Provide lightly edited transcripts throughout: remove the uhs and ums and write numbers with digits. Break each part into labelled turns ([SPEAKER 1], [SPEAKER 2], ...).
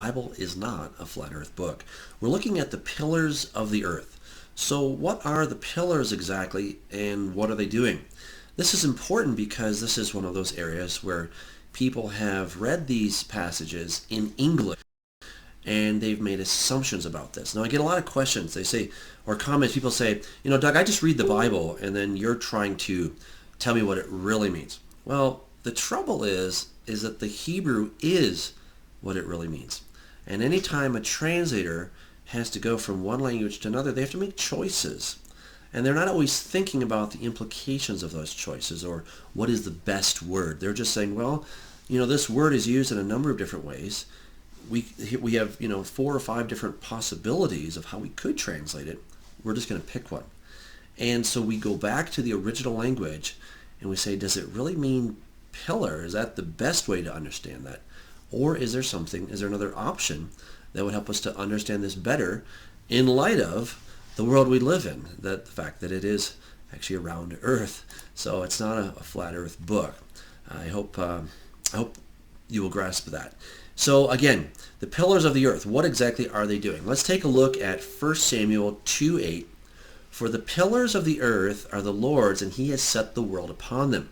[SPEAKER 1] Bible is not a flat earth book. We're looking at the pillars of the earth. So what are the pillars exactly, and what are they doing? This is important because this is one of those areas where people have read these passages in English and they've made assumptions about this. Now I get a lot of questions. They say, or comments, people say, Doug, I just read the Bible and then you're trying to tell me what it really means. Well, the trouble is that the Hebrew is what it really means. And anytime a translator has to go from one language to another, they have to make choices. And they're not always thinking about the implications of those choices or what is the best word. They're just saying, well, this word is used in a number of different ways. We have 4 or 5 different possibilities of how we could translate it. We're just going to pick one. And so we go back to the original language and we say, does it really mean pillar? Is that the best way to understand that? Or is there another option that would help us to understand this better in light of the world we live in, the fact that it is actually a round earth. So it's not a flat earth book. I hope you will grasp that. So again, the pillars of the earth, what exactly are they doing? Let's take a look at 1 Samuel 2:8. For the pillars of the earth are the Lord's, and he has set the world upon them.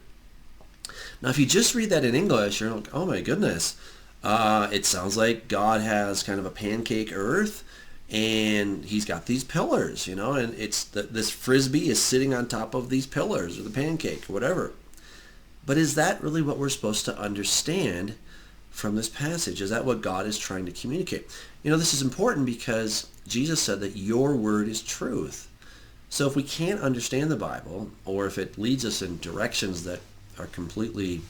[SPEAKER 1] Now if you just read that in English, you're like, oh my goodness, it sounds like God has kind of a pancake earth, and he's got these pillars, and it's this frisbee is sitting on top of these pillars, or the pancake, or whatever. But is that really what we're supposed to understand from this passage? Is that what God is trying to communicate? This is important because Jesus said that your word is truth. So if we can't understand the Bible, or if it leads us in directions that are completely,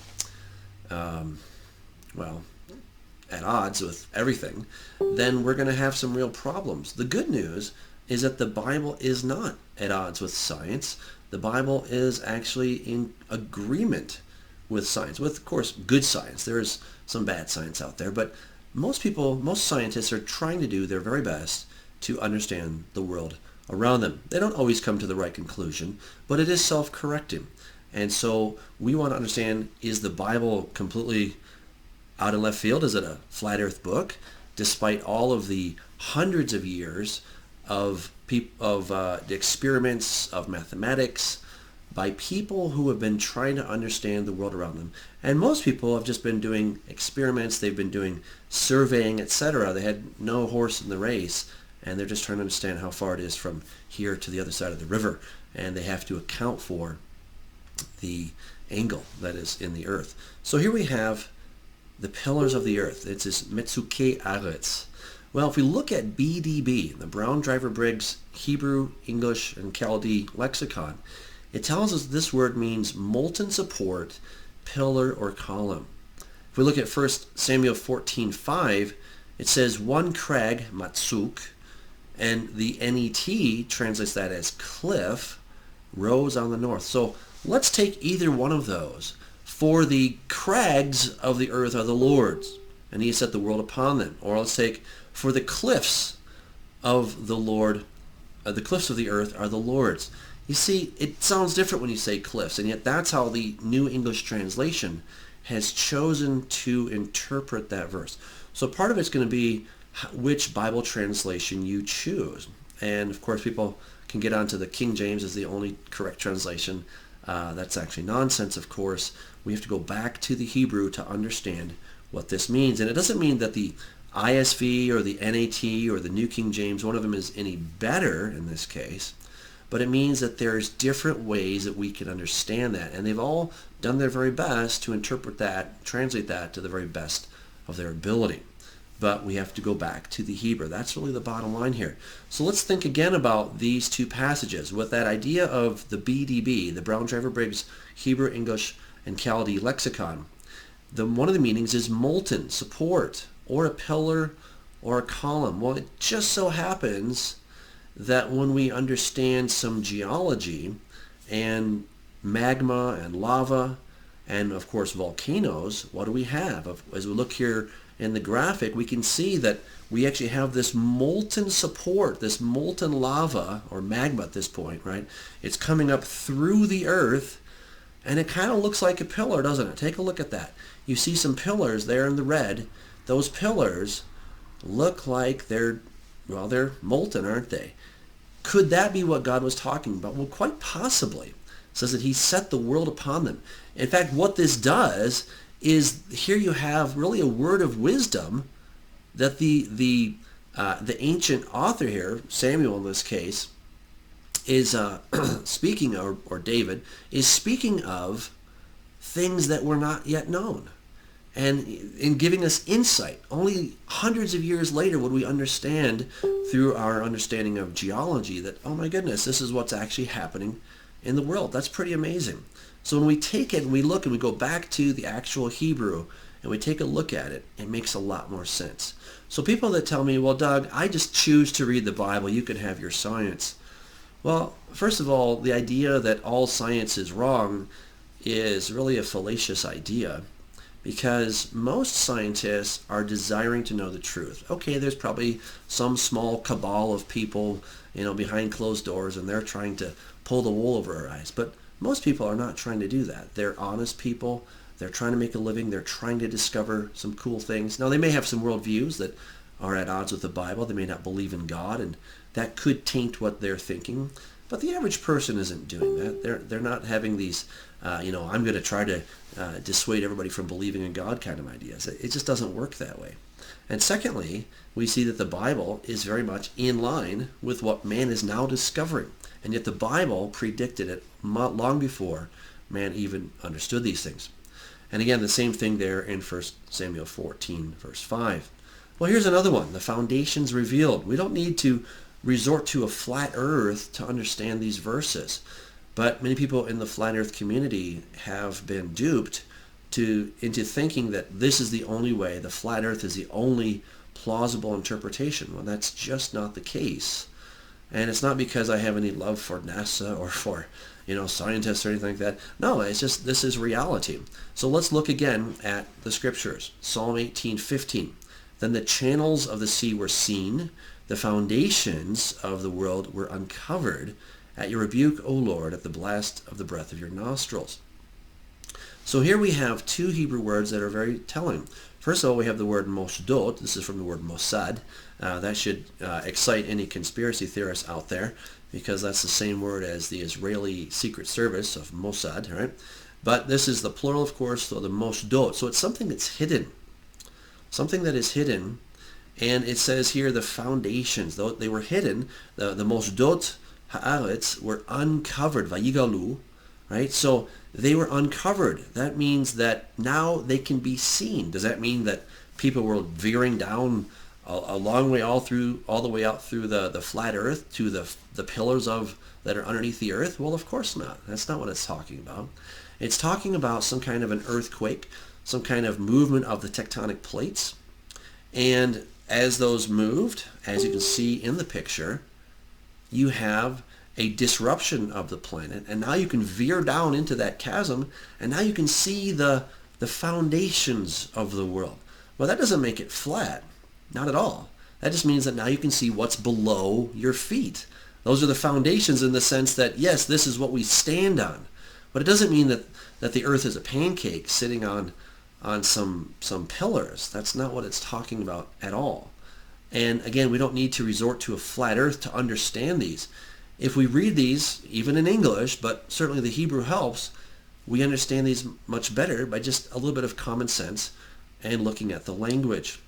[SPEAKER 1] at odds with everything, then we're going to have some real problems. The good news is that the Bible is not at odds with science. The Bible is actually in agreement with science, with, of course, good science. There's some bad science out there, but most scientists are trying to do their very best to understand the world around them. They don't always come to the right conclusion, but it is self-correcting. And so we want to understand, is the Bible completely out in left field? Is it a flat earth book? Despite all of the hundreds of years of experiments of mathematics by people who have been trying to understand the world around them. And most people have just been doing experiments, they've been doing surveying, etc. They had no horse in the race, and they're just trying to understand how far it is from here to the other side of the river. And they have to account for the angle that is in the earth. So here we have the pillars of the earth. It's this mtzukei aretz. Well, if we look at BDB, the Brown Driver Briggs Hebrew, English, and Chaldee lexicon, it tells us this word means molten support, pillar, or column. If we look at 1 Samuel 14:5, it says one crag, matzuk, and the NET translates that as cliff, rose on the north. So let's take either one of those. For the crags of the earth are the Lord's, and he has set the world upon them. Or let's take, for the cliffs of the Lord, the cliffs of the earth are the Lord's. You see, it sounds different when you say cliffs, and yet that's how the New English Translation has chosen to interpret that verse. So part of it's going to be which Bible translation you choose. And of course, people can get onto the King James as the only correct translation. That's actually nonsense, of course. We have to go back to the Hebrew to understand what this means. And it doesn't mean that the ISV or the NAT or the New King James, one of them is any better in this case, but it means that there's different ways that we can understand that. And they've all done their very best to interpret that, translate that to the very best of their ability. But we have to go back to the Hebrew. That's really the bottom line here. So let's think again about these two passages with that idea of the BDB, the Brown Driver Briggs Hebrew, English, and Chaldee lexicon. One of the meanings is molten, support, or a pillar, or a column. Well, it just so happens that when we understand some geology and magma and lava and of course volcanoes, what do we have? As we look here in the graphic, we can see that we actually have this molten support, this molten lava or magma at this point, right? It's coming up through the earth, and it kind of looks like a pillar, doesn't it? Take a look at that. You see some pillars there in the red. Those pillars look like they're molten, aren't they? Could that be what God was talking about? Well, quite possibly. It says that he set the world upon them. In fact, what this does is here you have really a word of wisdom that the ancient author here, Samuel in this case, is speaking, or David, is speaking of things that were not yet known. And in giving us insight, only hundreds of years later would we understand through our understanding of geology that, oh my goodness, this is what's actually happening in the world. That's pretty amazing. So when we take it and we look and we go back to the actual Hebrew and we take a look at it, it makes a lot more sense. So people that tell me, well, Doug, I just choose to read the Bible, you can have your science. Well, first of all, the idea that all science is wrong is really a fallacious idea, because most scientists are desiring to know the truth. Okay, there's probably some small cabal of people, behind closed doors, and they're trying to pull the wool over our eyes. But most people are not trying to do that. They're honest people. They're trying to make a living. They're trying to discover some cool things. Now, they may have some worldviews that are at odds with the Bible. They may not believe in God, and that could taint what they're thinking. But the average person isn't doing that. They're not having these, I'm going to try to dissuade everybody from believing in God kind of ideas. It just doesn't work that way. And secondly, we see that the Bible is very much in line with what man is now discovering. And yet the Bible predicted it long before man even understood these things. And again, the same thing there in 1 Samuel 14, verse 5. Well, here's another one. The foundations revealed. We don't need to resort to a flat earth to understand these verses. But many people in the flat earth community have been duped into thinking that this is the only way, the flat earth is the only plausible interpretation. Well, that's just not the case. And it's not because I have any love for NASA or for, scientists or anything like that. No, it's just this is reality. So let's look again at the scriptures. Psalm 18:15. Then the channels of the sea were seen, the foundations of the world were uncovered at your rebuke, O Lord, at the blast of the breath of your nostrils. So here we have two Hebrew words that are very telling. First of all, we have the word mosdot. This is from the word Mossad. That should excite any conspiracy theorists out there, because that's the same word as the Israeli Secret Service of Mossad, right? But this is the plural, of course, so the mosdot. So it's something that's hidden. Something that is hidden. And it says here the foundations, though they were hidden, the mosdot ha'aretz were uncovered, vayigalu, right? So they were uncovered. That means that now they can be seen. Does that mean that people were veering down a long way all the way out through the flat earth to the pillars that are underneath the earth? Well, of course not. That's not what it's talking about. It's talking about some kind of an earthquake, some kind of movement of the tectonic plates. And as those moved, as you can see in the picture, you have a disruption of the planet, and now you can veer down into that chasm, and now you can see the foundations of the world. Well, that doesn't make it flat, not at all. That just means that now you can see what's below your feet. Those are the foundations in the sense that, yes, this is what we stand on. But it doesn't mean that the earth is a pancake sitting on some pillars. That's not what it's talking about at all. And again, we don't need to resort to a flat earth to understand these. If we read these, even in English, but certainly the Hebrew helps, we understand these much better by just a little bit of common sense and looking at the language.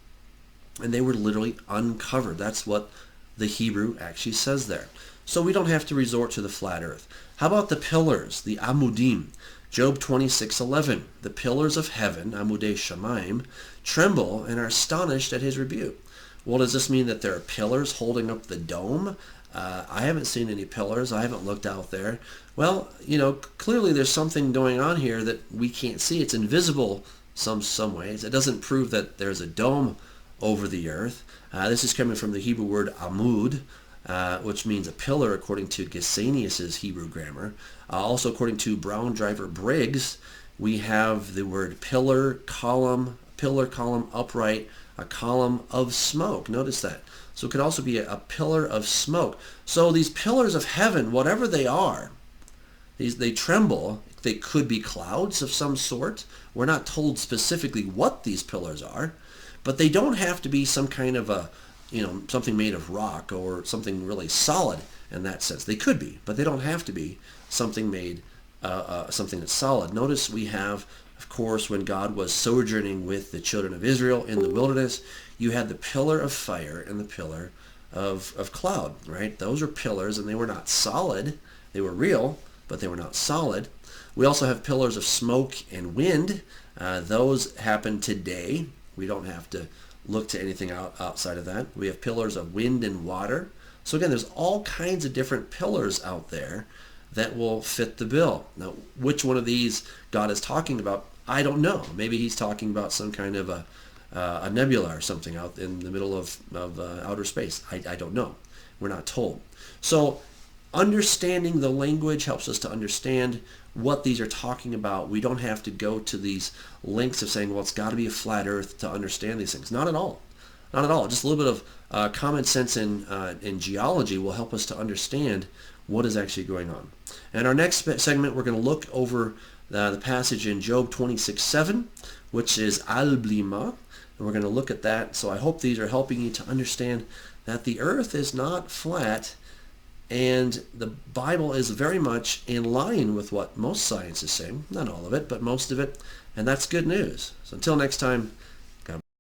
[SPEAKER 1] And they were literally uncovered. That's what the Hebrew actually says there. So we don't have to resort to the flat earth. How about the pillars, the amudim? Job 26:11. The pillars of heaven, amudei shamayim, tremble and are astonished at his rebuke. Well, does this mean that there are pillars holding up the dome? I haven't seen any pillars. I haven't looked out there. Well, clearly there's something going on here that we can't see. It's invisible some ways. It doesn't prove that there's a dome over the earth. This is coming from the Hebrew word amud, which means a pillar according to Gesenius's Hebrew grammar. Also according to Brown Driver Briggs, we have the word pillar, column, upright, a column of smoke. Notice that. So it could also be a pillar of smoke. So these pillars of heaven, whatever they are, they tremble. They could be clouds of some sort. We're not told specifically what these pillars are, But they don't have to be some kind of a, something made of rock or something really solid in that sense. They could be, but they don't have to be something made, something that's solid. Notice we have, of course, when God was sojourning with the children of Israel in the wilderness, you had the pillar of fire and the pillar of cloud, right? Those are pillars, and they were not solid. They were real, but they were not solid. We also have pillars of smoke and wind. Those happen today. We don't have to look to anything outside of that. We have pillars of wind and water. So again, there's all kinds of different pillars out there that will fit the bill. Now, which one of these God is talking about, I don't know. Maybe he's talking about some kind of a nebula or something out in the middle of outer space. I don't know. We're not told. So understanding the language helps us to understand what these are talking about. We don't have to go to these lengths of saying, well, it's got to be a flat earth to understand these things. Not at all. Not at all. Just a little bit of common sense in geology will help us to understand what is actually going on. And our next segment, we're going to look over the passage in Job 26:7, which is al-blima, and we're going to look at that. So I hope these are helping you to understand that the earth is not flat, and the Bible is very much in line with what most science is saying. Not all of it, but most of it, and that's good news. So until next time,